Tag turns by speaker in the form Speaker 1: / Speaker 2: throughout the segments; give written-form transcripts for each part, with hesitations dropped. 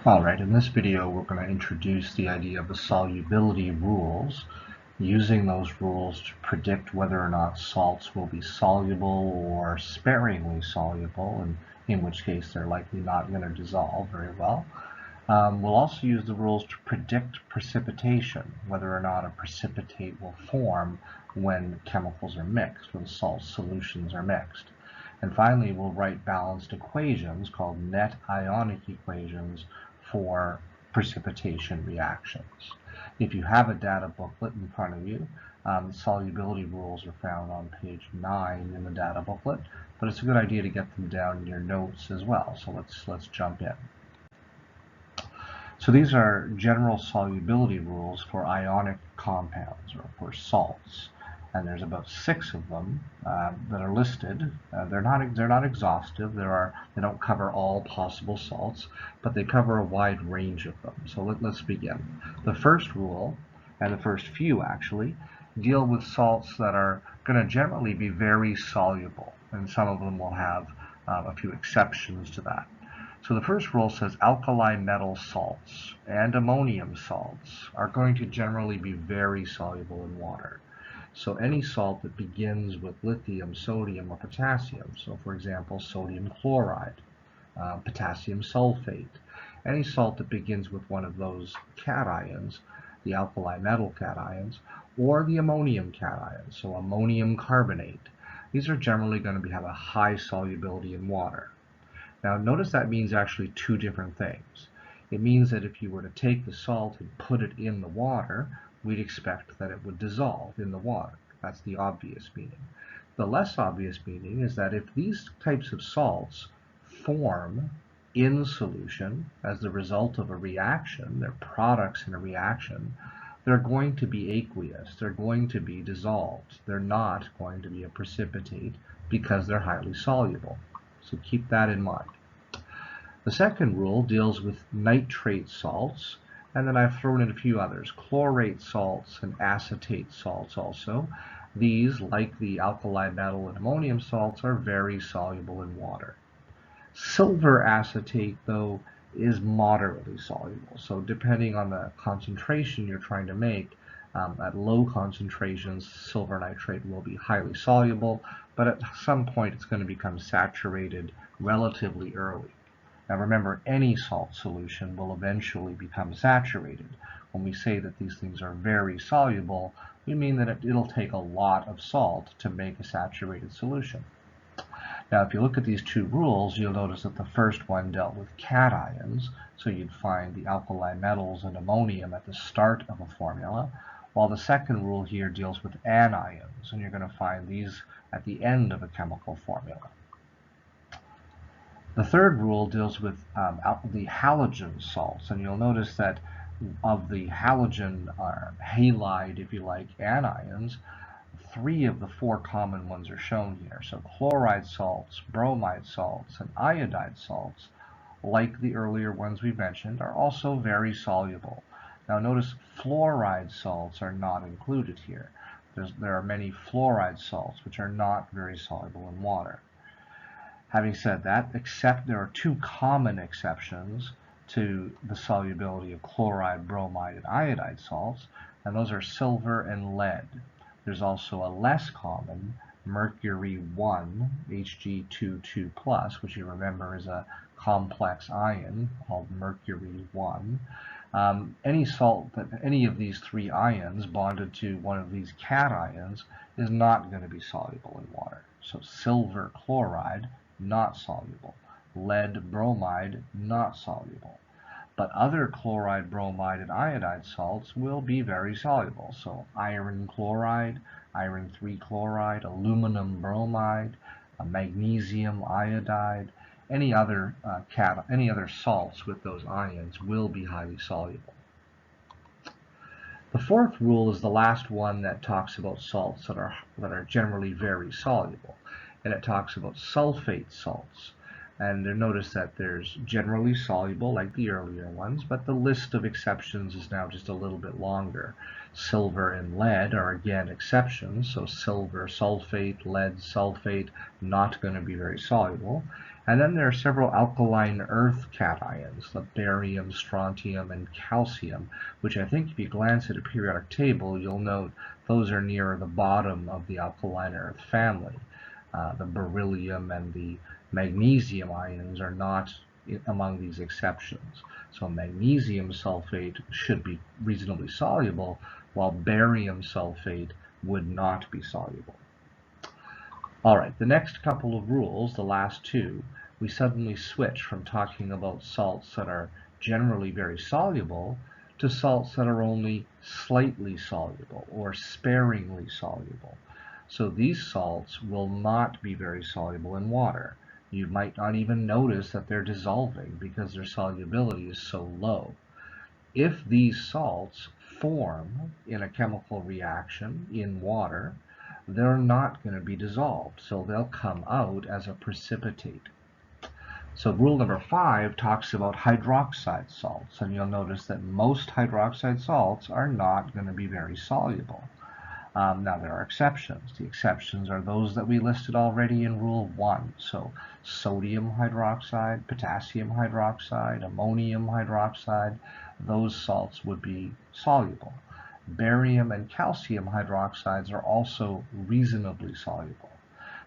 Speaker 1: Alright, in this video we're going to introduce the idea of the solubility rules, using those rules to predict whether or not salts will be soluble or sparingly soluble, and in which case they're likely not going to dissolve very well. We'll also use the rules to predict precipitation, whether or not a precipitate will form when chemicals are mixed, when salt solutions are mixed. And finally, we'll write balanced equations called net ionic equations for precipitation reactions. If you have a data booklet in front of you, solubility rules are found on page 9 in the data booklet, but it's a good idea to get them down in your notes as well. So let's jump in. So these are general solubility rules for ionic compounds or for salts. And there's about 6 of them that are listed. They're not exhaustive. They don't cover all possible salts, but they cover a wide range of them. So let's begin. The first rule, and the first few actually, deal with salts that are going to generally be very soluble, and some of them will have a few exceptions to that. So the first rule says alkali metal salts and ammonium salts are going to generally be very soluble in water. So any salt that begins with lithium, sodium, or potassium, so for example, sodium chloride, potassium sulfate, any salt that begins with one of those cations, the alkali metal cations, or the ammonium cations, so ammonium carbonate, these are generally going to have a high solubility in water. Now notice that means actually two different things. It means that if you were to take the salt and put it in the water, we'd expect that it would dissolve in the water. That's the obvious meaning. The less obvious meaning is that if these types of salts form in solution as the result of a reaction, they're products in a reaction, they're going to be aqueous, they're going to be dissolved. They're not going to be a precipitate because they're highly soluble. So keep that in mind. The second rule deals with nitrate salts, and then I've thrown in a few others, chlorate salts and acetate salts also. These, like the alkali metal and ammonium salts, are very soluble in water. Silver acetate, though, is moderately soluble. So depending on the concentration you're trying to make, at low concentrations, silver nitrate will be highly soluble, but at some point it's going to become saturated relatively early. Now remember, any salt solution will eventually become saturated. When we say that these things are very soluble, we mean that it'll take a lot of salt to make a saturated solution. Now if you look at these two rules, you'll notice that the first one dealt with cations, so you'd find the alkali metals and ammonium at the start of a formula, while the second rule here deals with anions, and you're going to find these at the end of a chemical formula. The third rule deals with the halogen salts, and you'll notice that of the halogen or halide, if you like, anions, 3 of the 4 common ones are shown here. So chloride salts, bromide salts, and iodide salts, like the earlier ones we mentioned, are also very soluble. Now notice fluoride salts are not included here. There are many fluoride salts which are not very soluble in water. Having said that, there are 2 common exceptions to the solubility of chloride, bromide, and iodide salts, and those are silver and lead. There's also a less common mercury 1, Hg22+, which you remember is a complex ion called mercury 1. Any of these 3 ions bonded to one of these cations is not going to be soluble in water. So silver chloride, not soluble. Lead bromide, not soluble. But other chloride, bromide, and iodide salts will be very soluble. So iron chloride, iron 3 chloride, aluminum bromide, magnesium iodide, any other salts with those ions will be highly soluble. The fourth rule is the last one that talks about salts that are generally very soluble, and it talks about sulfate salts. And notice that there's generally soluble like the earlier ones, but the list of exceptions is now just a little bit longer. Silver and lead are again exceptions, so silver sulfate, lead sulfate, not going to be very soluble. And then there are several alkaline earth cations, the barium, strontium, and calcium, which I think if you glance at a periodic table, you'll note those are near the bottom of the alkaline earth family. The beryllium and the magnesium ions are not among these exceptions. So magnesium sulfate should be reasonably soluble, while barium sulfate would not be soluble. All right, the next couple of rules, the last two, we suddenly switch from talking about salts that are generally very soluble to salts that are only slightly soluble or sparingly soluble. So these salts will not be very soluble in water. You might not even notice that they're dissolving because their solubility is so low. If these salts form in a chemical reaction in water, they're not going to be dissolved, so they'll come out as a precipitate. So rule number 5 talks about hydroxide salts, and you'll notice that most hydroxide salts are not going to be very soluble. Now there are exceptions. The exceptions are those that we listed already in rule 1. So sodium hydroxide, potassium hydroxide, ammonium hydroxide, those salts would be soluble. Barium and calcium hydroxides are also reasonably soluble.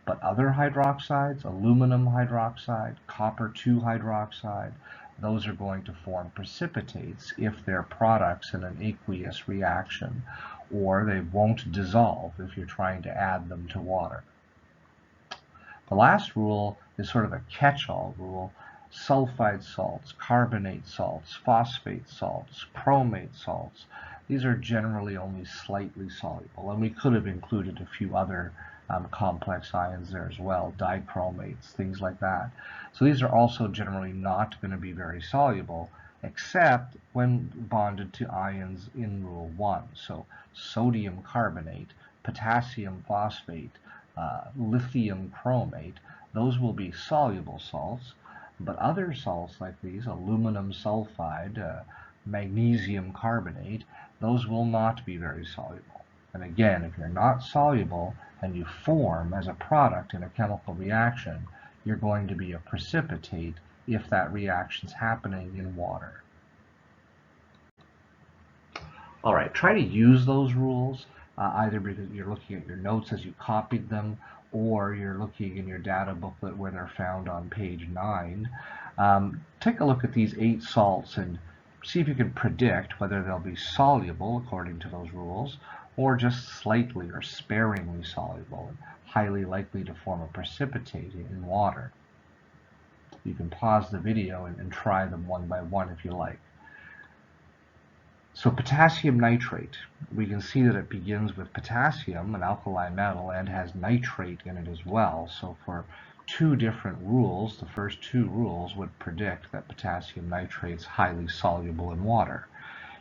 Speaker 1: But other hydroxides, aluminum hydroxide, copper 2 hydroxide, those are going to form precipitates if they're products in an aqueous reaction, or they won't dissolve if you're trying to add them to water. The last rule is sort of a catch-all rule. Sulfide salts, carbonate salts, phosphate salts, chromate salts, these are generally only slightly soluble, and we could have included a few other complex ions there as well, dichromates, things like that. So these are also generally not going to be very soluble, except when bonded to ions in rule 1. So sodium carbonate, potassium phosphate, lithium chromate, those will be soluble salts, but other salts like these, aluminum sulfide, magnesium carbonate, those will not be very soluble. And again, if you're not soluble and you form as a product in a chemical reaction, you're going to be a precipitate if that reaction's happening in water. All right, try to use those rules, either because you're looking at your notes as you copied them, or you're looking in your data booklet where they're found on page 9. Take a look at these 8 salts and see if you can predict whether they'll be soluble according to those rules, or just slightly or sparingly soluble and highly likely to form a precipitate in water. You can pause the video and try them one by one if you like. So potassium nitrate, we can see that it begins with potassium, an alkali metal, and has nitrate in it as well. So for 2 different rules, the first 2 rules would predict that potassium nitrate is highly soluble in water.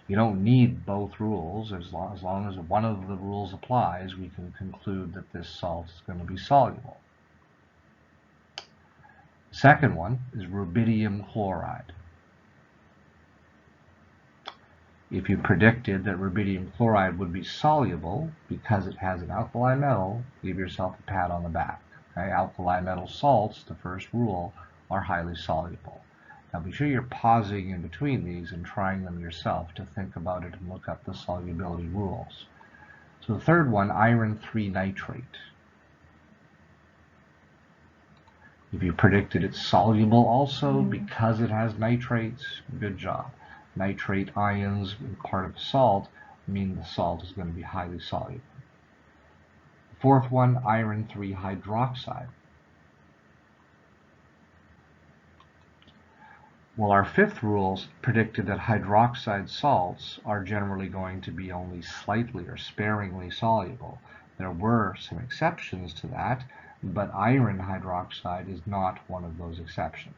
Speaker 1: You don't need both rules. As long as one of the rules applies, we can conclude that this salt is going to be soluble. Second one is rubidium chloride. If you predicted that rubidium chloride would be soluble because it has an alkali metal, give yourself a pat on the back. Okay? Alkali metal salts, the first rule, are highly soluble. Now be sure you're pausing in between these and trying them yourself to think about it and look up the solubility rules. So the third one, iron 3 nitrate. If you predicted it's soluble also because it has nitrates, good job. Nitrate ions, part of the salt, mean the salt is going to be highly soluble. The fourth one, iron 3 hydroxide. Well, our fifth rules predicted that hydroxide salts are generally going to be only slightly or sparingly soluble. There were some exceptions to that, but iron hydroxide is not one of those exceptions.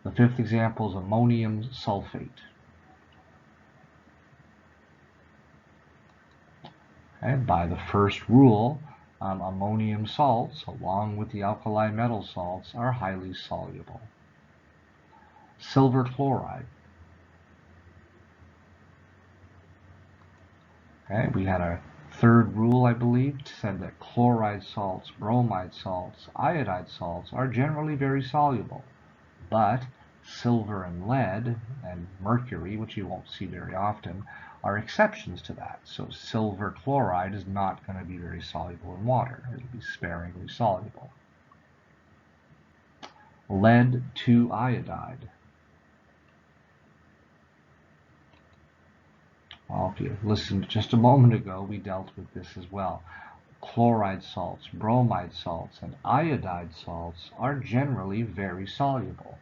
Speaker 1: The fifth example is ammonium sulfate. And by the first rule, ammonium salts, along with the alkali metal salts, are highly soluble. Silver chloride. Okay, we had a Third rule, I believe, said that chloride salts, bromide salts, iodide salts are generally very soluble, but silver and lead and mercury, which you won't see very often, are exceptions to that. So silver chloride is not going to be very soluble in water. It'll be sparingly soluble. Lead 2 iodide. Well, if you listened just a moment ago, we dealt with this as well. Chloride salts, bromide salts, and iodide salts are generally very soluble,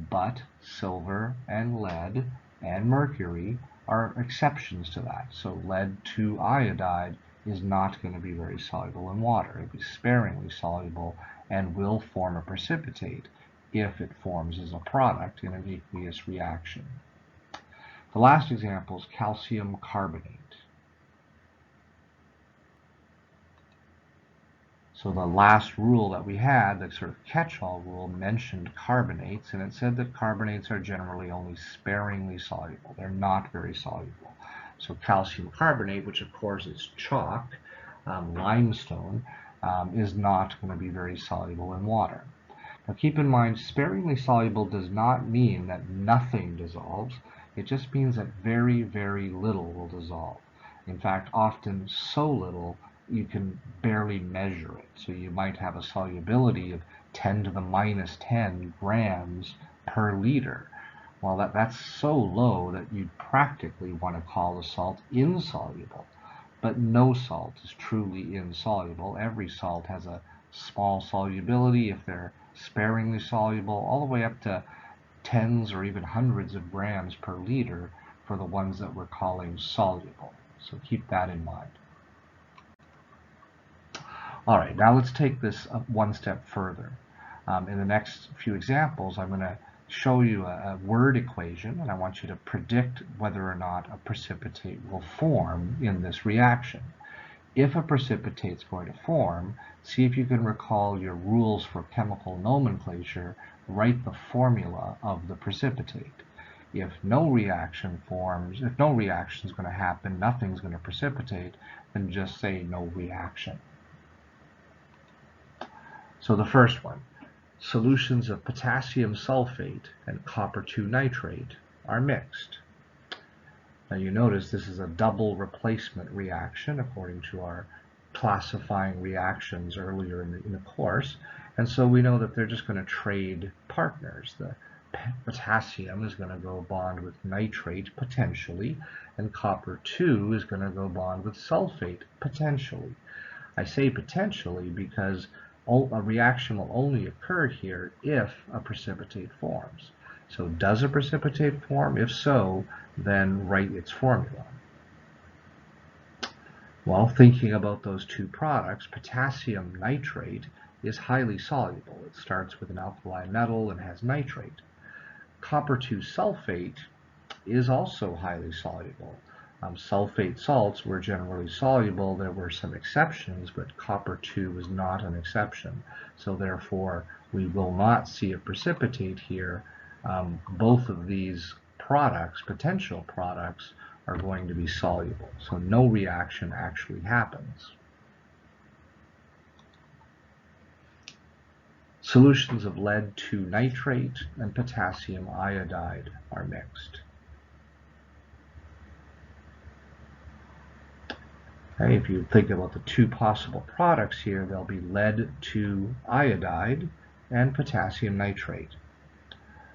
Speaker 1: but silver and lead and mercury are exceptions to that. So lead 2 iodide is not going to be very soluble in water. It'll be sparingly soluble and will form a precipitate if it forms as a product in an aqueous reaction. The last example is calcium carbonate. So the last rule that we had, the sort of catch-all rule, mentioned carbonates, and it said that carbonates are generally only sparingly soluble. They're not very soluble. So calcium carbonate, which of course is chalk, limestone, is not going to be very soluble in water. Now keep in mind, sparingly soluble does not mean that nothing dissolves. It just means that very, very little will dissolve. In fact, often so little you can barely measure it. So you might have a solubility of 10 to the minus 10 grams per liter. Well, that's so low that you'd practically want to call the salt insoluble. But no salt is truly insoluble. Every salt has a small solubility if they're sparingly soluble, all the way up to tens or even hundreds of grams per liter for the ones that we're calling soluble. So keep that in mind. All right, now let's take this one step further. In the next few examples, I'm going to show you a word equation, and I want you to predict whether or not a precipitate will form in this reaction. If a precipitate's going to form, see if you can recall your rules for chemical nomenclature. Write the formula of the precipitate. If no reaction forms, if no reaction is going to happen, nothing's going to precipitate, then just say no reaction. So the first one, solutions of potassium sulfate and copper 2 nitrate are mixed. Now you notice this is a double replacement reaction according to our classifying reactions earlier in the course, and so we know that they're just going to trade partners. The potassium is going to go bond with nitrate potentially, and copper 2 is going to go bond with sulfate potentially. I say potentially because a reaction will only occur here if a precipitate forms. So does a precipitate form? If so, then write its formula. Well, thinking about those two products, potassium nitrate is highly soluble. It starts with an alkali metal and has nitrate. Copper 2 sulfate is also highly soluble. Sulfate salts were generally soluble. There were some exceptions, but copper 2 is not an exception. So therefore, we will not see a precipitate here. Both of these products, potential products, are going to be soluble. So no reaction actually happens. Solutions of lead 2 nitrate and potassium iodide are mixed. Okay, if you think about the two possible products here, there'll be lead 2 iodide and potassium nitrate.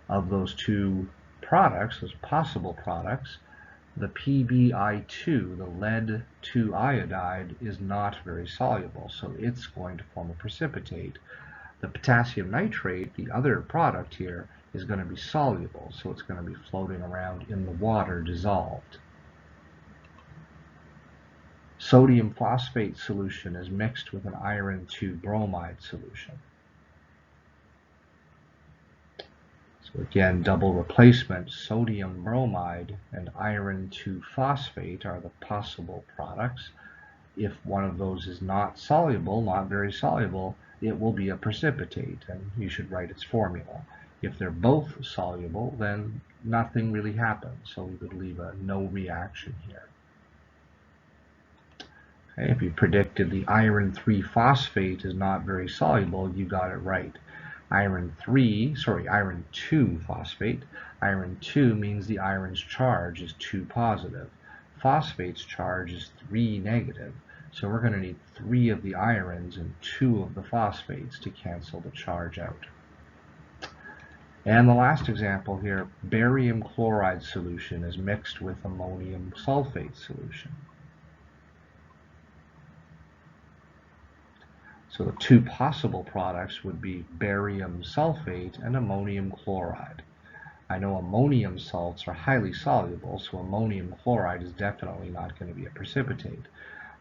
Speaker 1: Of those two products, those possible products, the PbI2, the lead 2 iodide, is not very soluble, so it's going to form a precipitate. The potassium nitrate, the other product here, is going to be soluble, so it's going to be floating around in the water dissolved. Sodium phosphate solution is mixed with an iron 2 bromide solution. So again, double replacement, sodium bromide and iron 2 phosphate are the possible products. If one of those is not soluble, not very soluble, it will be a precipitate, and you should write its formula. If they're both soluble, then nothing really happens, so we would leave a no reaction here. Okay, if you predicted the iron 3 phosphate is not very soluble, you got it right. Iron 2 phosphate. Iron 2 means the iron's charge is 2 positive. Phosphate's charge is 3 negative. So we're going to need 3 of the irons and 2 of the phosphates to cancel the charge out. And the last example here, barium chloride solution is mixed with ammonium sulfate solution. So the two possible products would be barium sulfate and ammonium chloride. I know ammonium salts are highly soluble, so ammonium chloride is definitely not going to be a precipitate.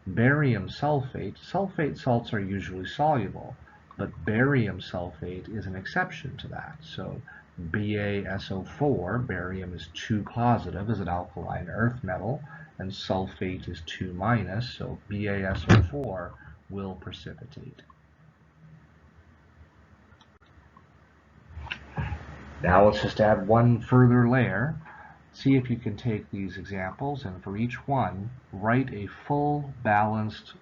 Speaker 1: Barium sulfate, sulfate salts are usually soluble, but barium sulfate is an exception to that. So BaSO4, barium is 2 positive, is an alkaline earth metal, and sulfate is 2 minus, so BaSO4 will precipitate. Now let's just add one further layer. See if you can take these examples and for each one, write a full balanced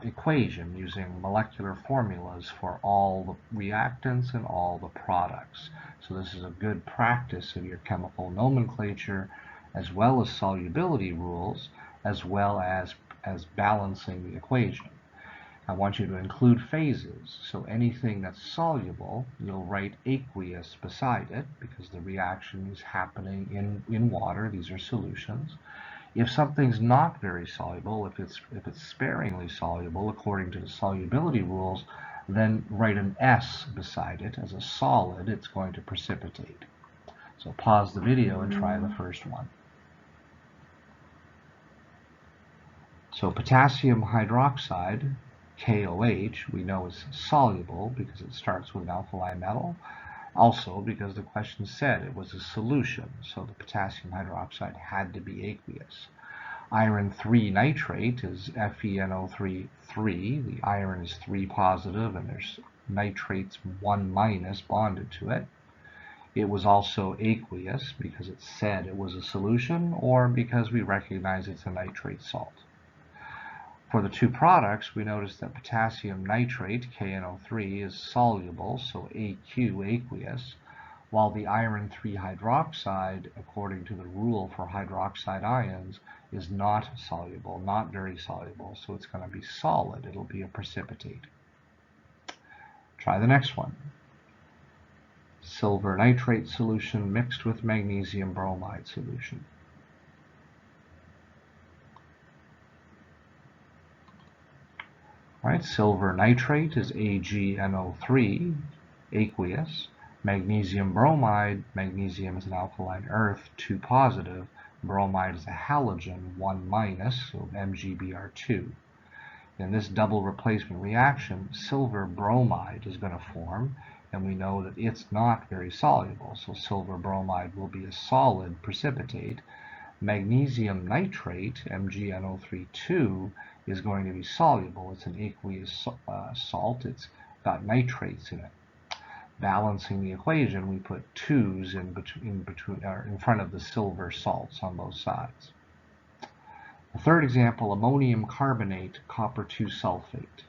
Speaker 1: equation using molecular formulas for all the reactants and all the products. So this is a good practice of your chemical nomenclature as well as solubility rules as well as balancing the equation. I want you to include phases. So anything that's soluble, you'll write aqueous beside it because the reaction is happening in water. These are solutions. If something's not very soluble, if it's sparingly soluble according to the solubility rules, then write an S beside it. As a solid, it's going to precipitate. So pause the video and try the first one. So potassium hydroxide, KOH, we know is soluble because it starts with an alkali metal. Also because the question said it was a solution, so the potassium hydroxide had to be aqueous. Iron 3 nitrate is FeNO3 3. The iron is 3 positive and there's nitrates 1 minus bonded to it. It was also aqueous because it said it was a solution or because we recognize it's a nitrate salt. For the two products, we notice that potassium nitrate, KNO3, is soluble, so AQ, aqueous, while the iron 3 hydroxide, according to the rule for hydroxide ions, is not soluble, not very soluble, so it's going to be solid. It'll be a precipitate. Try the next one. Silver nitrate solution mixed with magnesium bromide solution. Right, silver nitrate is AgNO3, aqueous. Magnesium bromide, magnesium is an alkaline earth, 2 positive. Bromide is a halogen, 1 minus, so MgBr2. In this double replacement reaction, silver bromide is going to form, and we know that it's not very soluble, so silver bromide will be a solid precipitate. Magnesium nitrate, MgNO3 is going to be soluble. It's an aqueous salt. It's got nitrates in it. Balancing the equation, we put 2's in front of the silver salts on both sides. The third example, ammonium carbonate, copper 2 sulfate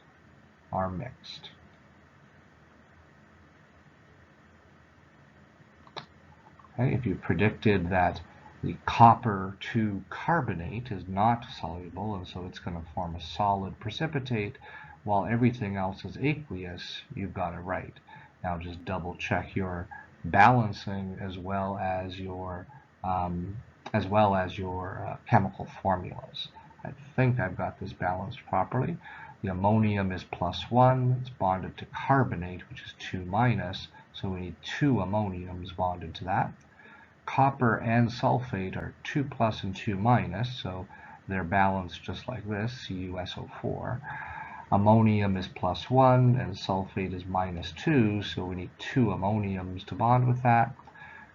Speaker 1: are mixed. Okay, if you predicted that the copper 2 carbonate is not soluble, and so it's going to form a solid precipitate, while everything else is aqueous, you've got it right. Now just double check your balancing as well as your chemical formulas. I think I've got this balanced properly. The ammonium is +1, it's bonded to carbonate, which is 2 minus, so we need 2 ammoniums bonded to that. Copper and sulfate are 2 plus and 2 minus, so they're balanced just like this, CuSO4. Ammonium is +1 and sulfate is -2, so we need 2 ammoniums to bond with that.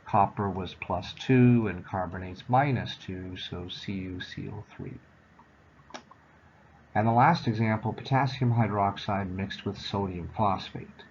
Speaker 1: Copper was +2 and carbonate's -2, so CuCO3. And the last example, potassium hydroxide mixed with sodium phosphate.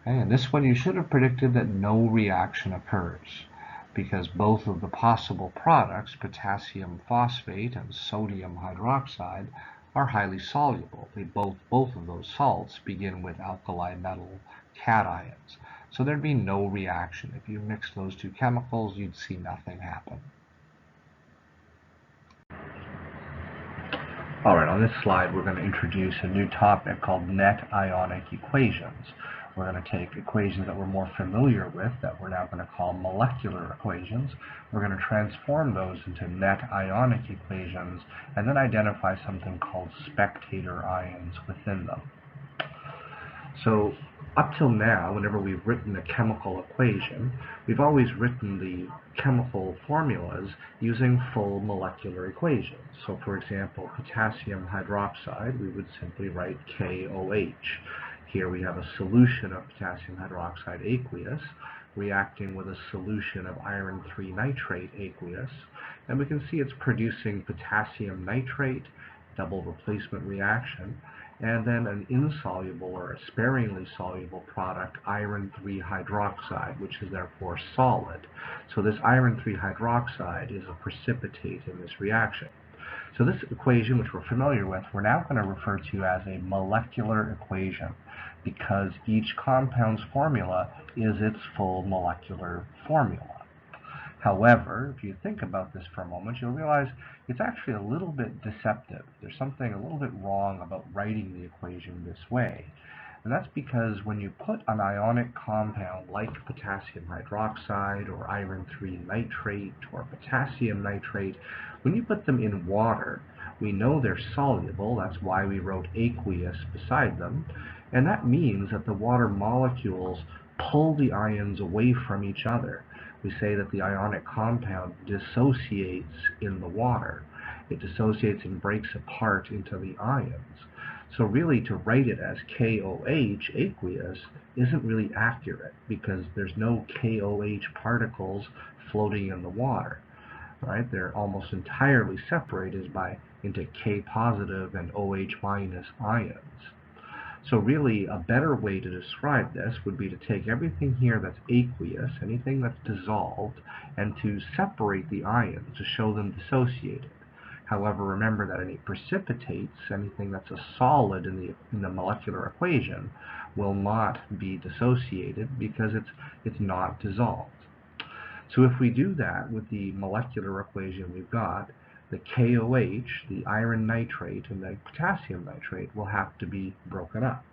Speaker 1: Okay, and this one you should have predicted that no reaction occurs. because both of the possible products, potassium phosphate and sodium hydroxide, are highly soluble. Both of those salts begin with alkali metal cations. So there'd be no reaction. If you mix those two chemicals, you'd see nothing happen. Alright, on this slide we're going to introduce a new topic called net ionic equations. We're going to take equations that we're more familiar with that we're now going to call molecular equations. We're going to transform those into net ionic equations and then identify something called spectator ions within them. So up till now, whenever we've written a chemical equation, we've always written the chemical formulas using full molecular equations. So for example, potassium hydroxide, we would simply write KOH. Here we have a solution of potassium hydroxide aqueous reacting with a solution of iron 3 nitrate aqueous, and we can see it's producing potassium nitrate, double replacement reaction, and then an insoluble or a sparingly soluble product, iron 3 hydroxide, which is therefore solid. So this iron 3 hydroxide is a precipitate in this reaction. So this equation, which we're familiar with, we're now going to refer to as a molecular equation because each compound's formula is its full molecular formula. However, if you think about this for a moment, you'll realize it's actually a little bit deceptive. There's something a little bit wrong about writing the equation this way. And that's because when you put an ionic compound like potassium hydroxide or iron 3 nitrate or potassium nitrate, when you put them in water, we know they're soluble. That's why we wrote aqueous beside them. And that means that the water molecules pull the ions away from each other. We say that the ionic compound dissociates in the water. It dissociates and breaks apart into the ions. So really to write it as KOH, aqueous, isn't really accurate because there's no KOH particles floating in the water. Right? They're almost entirely separated into K positive and OH minus ions. So really, a better way to describe this would be to take everything here that's aqueous, anything that's dissolved, and to separate the ions to show them dissociated. However, remember that any precipitates, anything that's a solid in the molecular equation, will not be dissociated because it's not dissolved. So if we do that with the molecular equation we've got, the KOH, the iron nitrate, and the potassium nitrate will have to be broken up.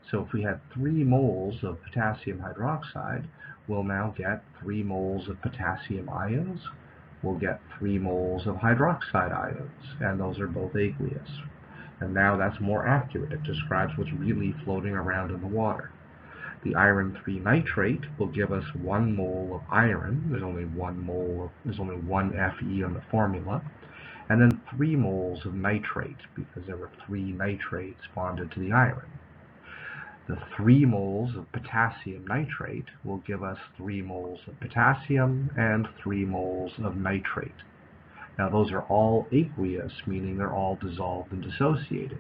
Speaker 1: So if we had 3 moles of potassium hydroxide, we'll now get 3 moles of potassium ions. We'll get 3 moles of hydroxide ions, and those are both aqueous. And now that's more accurate. It describes what's really floating around in the water. The iron 3 nitrate will give us 1 mole of iron. There's only 1 Fe in the formula. And then 3 moles of nitrate, because there were 3 nitrates bonded to the iron. The 3 moles of potassium nitrate will give us 3 moles of potassium and 3 moles of nitrate. Now those are all aqueous, meaning they're all dissolved and dissociated.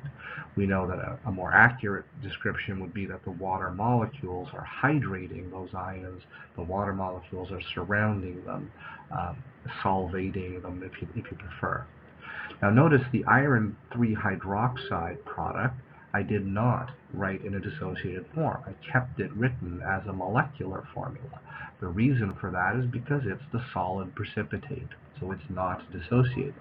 Speaker 1: We know that a more accurate description would be that the water molecules are hydrating those ions. The water molecules are surrounding them, solvating them if you prefer. Now notice the iron 3 hydroxide product I did not write in a dissociated form. I kept it written as a molecular formula. The reason for that is because it's the solid precipitate, so it's not dissociated.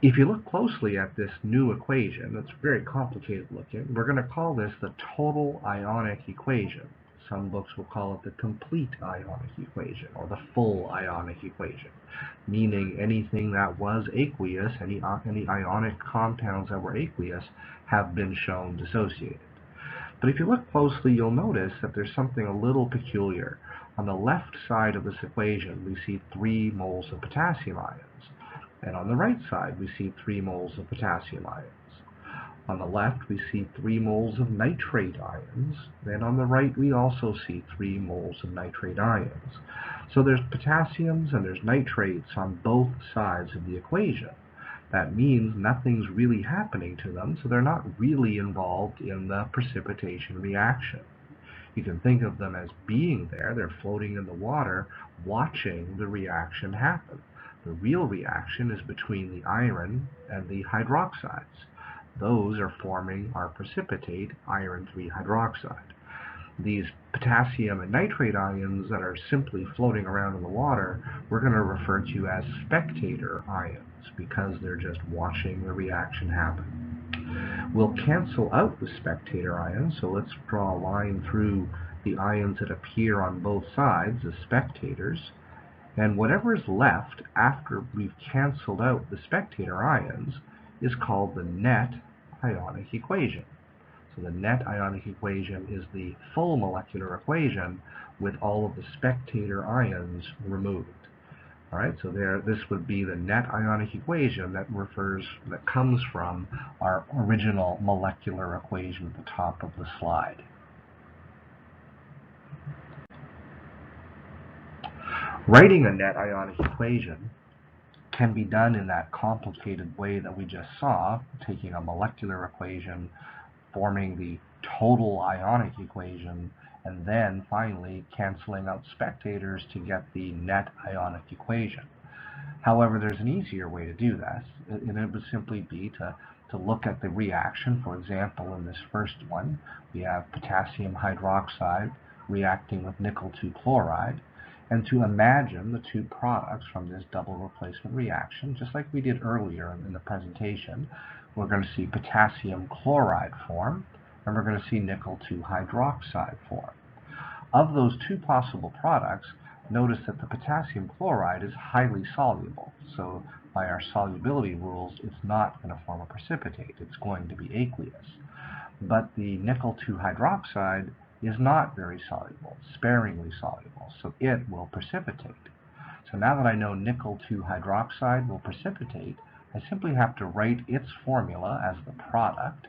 Speaker 1: If you look closely at this new equation, it's very complicated looking, we're going to call this the total ionic equation. Some books will call it the complete ionic equation or the full ionic equation, meaning anything that was aqueous, any ionic compounds that were aqueous have been shown dissociated. But if you look closely, you'll notice that there's something a little peculiar. On the left side of this equation, we see 3 moles of potassium ions. And on the right side, we see 3 moles of potassium ions. On the left, we see 3 moles of nitrate ions. And on the right, we also see 3 moles of nitrate ions. So there's potassiums and there's nitrates on both sides of the equation. That means nothing's really happening to them, so they're not really involved in the precipitation reaction. You can think of them as being there. They're floating in the water, watching the reaction happen. The real reaction is between the iron and the hydroxides. Those are forming our precipitate, iron 3 hydroxide. These potassium and nitrate ions that are simply floating around in the water, we're going to refer to as spectator ions because they're just watching the reaction happen. We'll cancel out the spectator ions, so let's draw a line through the ions that appear on both sides, the spectators, and whatever is left after we've canceled out the spectator ions is called the net ionic equation. So the net ionic equation is the full molecular equation with all of the spectator ions removed. All right, so this would be the net ionic equation that comes from our original molecular equation at the top of the slide. Writing a net ionic equation can be done in that complicated way that we just saw, taking a molecular equation, forming the total ionic equation, and then finally canceling out spectators to get the net ionic equation. However, there's an easier way to do that, and it would simply be to look at the reaction. For example, in this first one, we have potassium hydroxide reacting with nickel 2 chloride, and to imagine the two products from this double replacement reaction, just like we did earlier in the presentation. We're going to see potassium chloride form, and we're going to see nickel 2 hydroxide form. Of those two possible products, notice that the potassium chloride is highly soluble. So by our solubility rules, it's not going to form a precipitate. It's going to be aqueous. But the nickel 2 hydroxide is not very soluble, sparingly soluble, so it will precipitate. So now that I know nickel 2 hydroxide will precipitate, I simply have to write its formula as the product.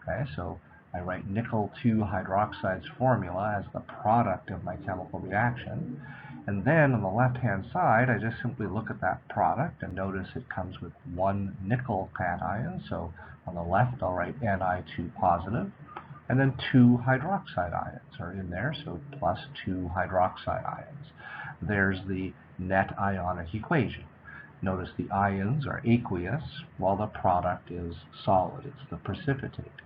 Speaker 1: Okay, so I write nickel 2 hydroxide's formula as the product of my chemical reaction. And then on the left-hand side, I just simply look at that product and notice it comes with one nickel cation. So on the left, I'll write Ni2 positive. And then 2 hydroxide ions are in there, so plus 2 hydroxide ions. There's the net ionic equation. Notice the ions are aqueous while the product is solid. It's the precipitate.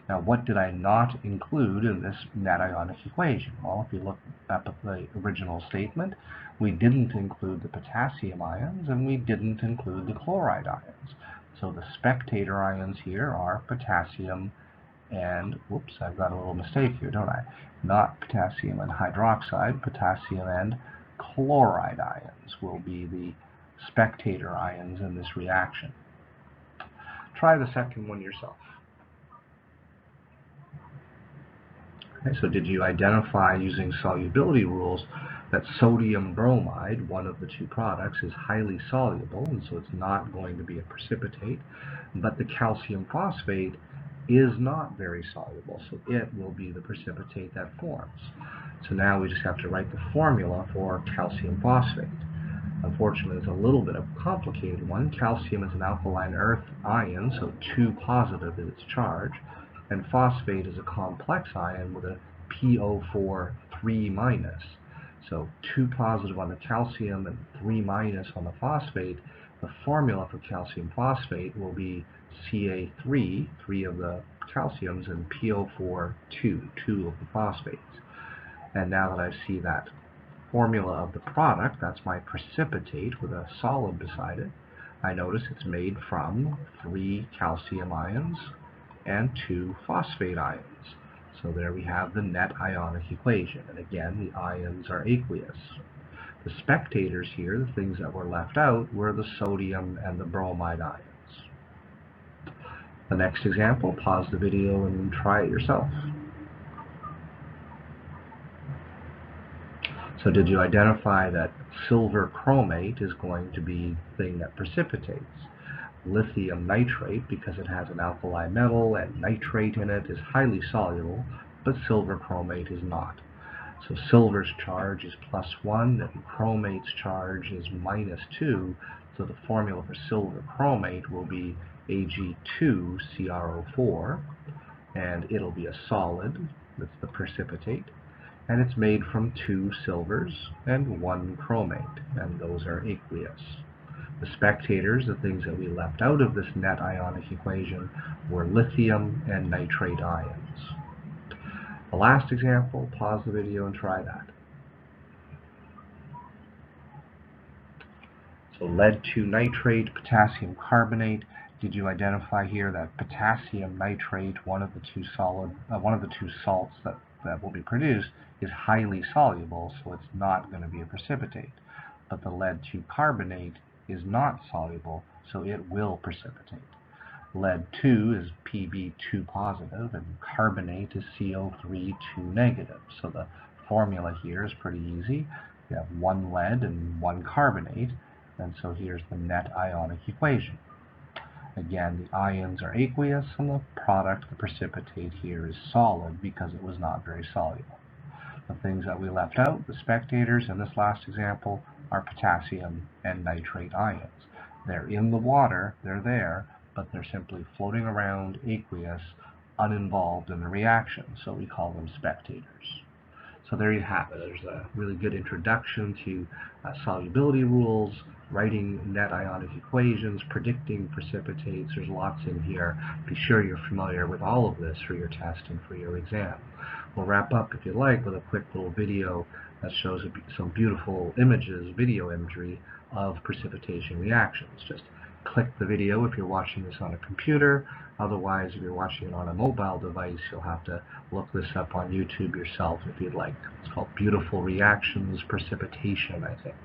Speaker 1: Now, what did I not include in this net ionic equation? Well, if you look up at the original statement, we didn't include the potassium ions and we didn't include the chloride ions. So the spectator ions here are potassium and, whoops, I've got a little mistake here, don't I? Not potassium and hydroxide, potassium and chloride ions will be the spectator ions in this reaction. Try the second one yourself. Okay, so did you identify using solubility rules that sodium bromide, one of the two products, is highly soluble, and so it's not going to be a precipitate, but the calcium phosphate is not very soluble, so it will be the precipitate that forms. So now we just have to write the formula for calcium phosphate. Unfortunately, it's a little bit of a complicated one. Calcium is an alkaline earth ion, so 2 positive is its charge, and phosphate is a complex ion with a PO4 3 minus. So 2 positive on the calcium and 3 minus on the phosphate. The formula for calcium phosphate will be Ca3, 3 of the calciums, and PO4, 2 of the phosphates. And now that I see that formula of the product, that's my precipitate with a solid beside it, I notice it's made from 3 calcium ions and 2 phosphate ions. So there we have the net ionic equation. And again, the ions are aqueous. The spectators here, the things that were left out, were the sodium and the bromide ions. The next example, pause the video and try it yourself. So did you identify that silver chromate is going to be the thing that precipitates? Lithium nitrate, because it has an alkali metal and nitrate in it, is highly soluble, but silver chromate is not. So silver's charge is +1 and chromate's charge is -2, so the formula for silver chromate will be Ag2CrO4. and it'll be a solid. That's the precipitate. And it's made from 2 silvers and 1 chromate, and those are aqueous. The spectators, the things that we left out of this net ionic equation, were lithium and nitrate ions. The last example, pause the video and try that. So lead 2 nitrate, potassium carbonate. Did you identify here that potassium nitrate, one of the two salts that will be produced, is highly soluble, so it's not going to be a precipitate. But the lead 2 carbonate is not soluble, so it will precipitate. Lead 2 is Pb2 positive, and carbonate is CO3 2 negative. So the formula here is pretty easy. You have 1 lead and 1 carbonate, and so here's the net ionic equation. Again, the ions are aqueous, and the product, the precipitate here, is solid because it was not very soluble. The things that we left out, the spectators in this last example, are potassium and nitrate ions. They're in the water, they're there, but they're simply floating around aqueous, uninvolved in the reaction, so we call them spectators. So there you have it. There's a really good introduction to solubility rules, writing net ionic equations, predicting precipitates. There's lots in here. Be sure you're familiar with all of this for your test and for your exam. We'll wrap up, if you like, with a quick little video that shows some beautiful images, video imagery of precipitation reactions. Just click the video if you're watching this on a computer. Otherwise, if you're watching it on a mobile device, you'll have to look this up on YouTube yourself if you'd like. It's called Beautiful Reactions Precipitation, I think.